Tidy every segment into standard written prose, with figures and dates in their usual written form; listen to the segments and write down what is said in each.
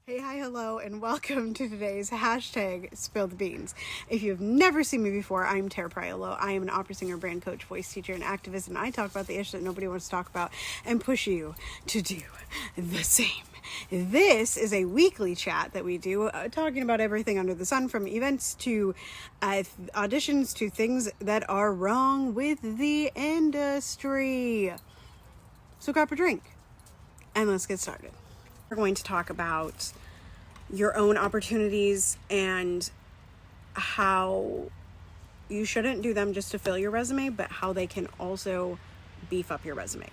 Hey, hi, hello, and welcome to today's hashtag Spill the Beans. If you've never seen me before, I'm Tara Priolo. I am an opera singer, brand coach, voice teacher, and activist, and I talk about the issues that nobody wants to talk about and push you to do the same. This is a weekly chat that we do, talking about everything under the sun, from events to auditions to things that are wrong with the industry. So grab a drink and let's get started. We're going to talk about your own opportunities and how you shouldn't do them just to fill your resume, but how they can also beef up your resume.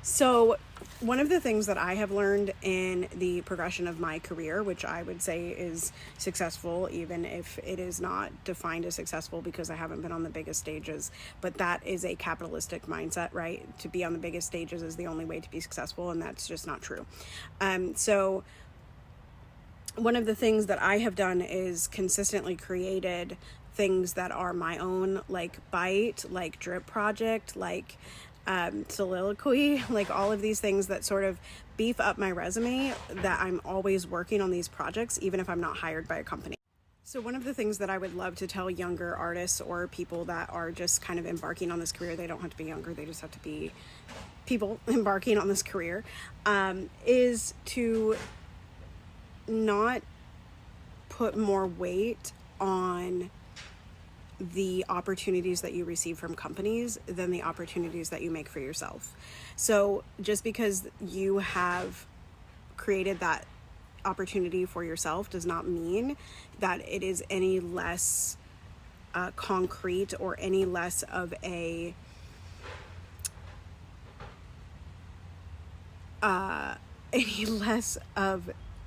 So one of the things that I have learned in the progression of my career, which I would say is successful, even if it is not defined as successful because I haven't been on the biggest stages, but that is a capitalistic mindset, right? To be on the biggest stages is the only way to be successful, and that's just not true. So one of the things that I have done is consistently created things that are my own, like Bite, like Drip Project, like Soliloquy, like all of these things that sort of beef up my resume, that I'm always working on these projects, even if I'm not hired by a company. So one of the things that I would love to tell younger artists or people that are just kind of embarking on this career, they don't have to be younger, they just have to be people embarking on this career, is to not put more weight on the opportunities that you receive from companies than the opportunities that you make for yourself. So just because you have created that opportunity for yourself does not mean that it is any less concrete or any less of a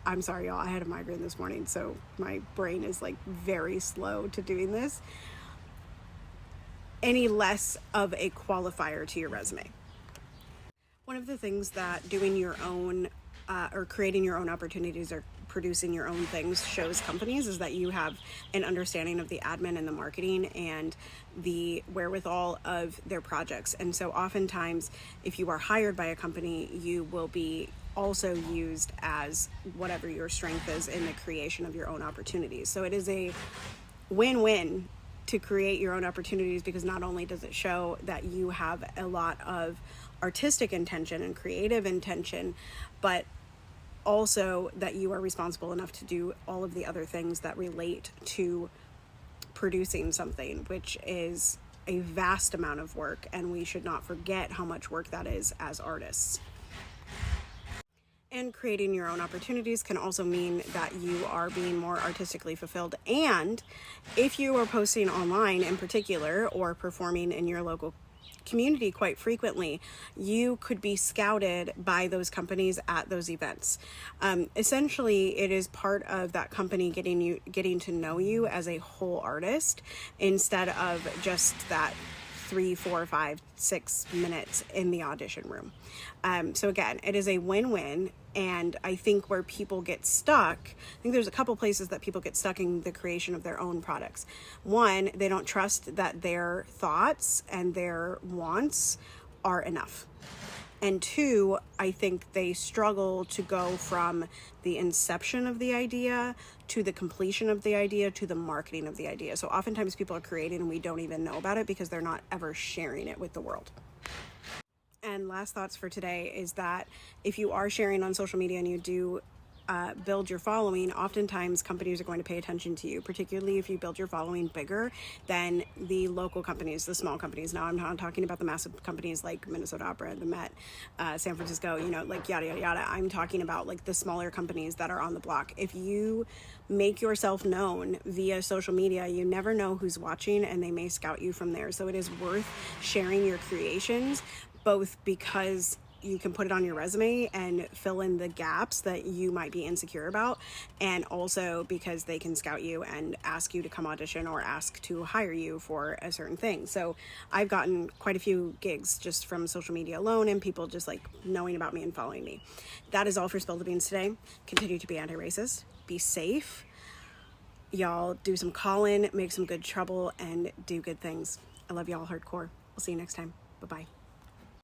I'm sorry, y'all, I had a migraine this morning, so my brain is like very slow to doing this. Any less of a qualifier to your resume. One of the things that doing your own or creating your own opportunities or producing your own things shows companies is that you have an understanding of the admin and the marketing and the wherewithal of their projects. And so oftentimes, if you are hired by a company, you will be also used as whatever your strength is in the creation of your own opportunities. So it is a win-win to create your own opportunities, because not only does it show that you have a lot of artistic intention and creative intention, but also that you are responsible enough to do all of the other things that relate to producing something, which is a vast amount of work, and we should not forget how much work that is as artists. And creating your own opportunities can also mean that you are being more artistically fulfilled. And if you are posting online in particular, or performing in your local community quite frequently, you could be scouted by those companies at those events. Essentially, it is part of that company getting to know you as a whole artist, instead of just that 3, 4, 5, 6 minutes in the audition room. So again, it is a win-win. And I think where people get stuck, I think there's a couple places that people get stuck in the creation of their own products. One, they don't trust that their thoughts and their wants are enough. And two, I think they struggle to go from the inception of the idea to the completion of the idea to the marketing of the idea. So oftentimes people are creating and we don't even know about it because they're not ever sharing it with the world. And last thoughts for today is that if you are sharing on social media and you do build your following, oftentimes companies are going to pay attention to you, particularly if you build your following bigger than the local companies, the small companies. Now, I'm not talking about the massive companies like Minnesota Opera, the Met, San Francisco, like yada, yada, yada. I'm talking about like the smaller companies that are on the block. If you make yourself known via social media, you never know who's watching, and they may scout you from there. So it is worth sharing your creations, both because you can put it on your resume and fill in the gaps that you might be insecure about, and also because they can scout you and ask you to come audition or ask to hire you for a certain thing. So I've gotten quite a few gigs just from social media alone, and people just like knowing about me and following me. That is all for Spill the Beans today. Continue to be anti-racist, be safe, y'all, do some call-in, make some good trouble, and do good things. I love y'all hardcore. We'll see you next time. Bye-bye.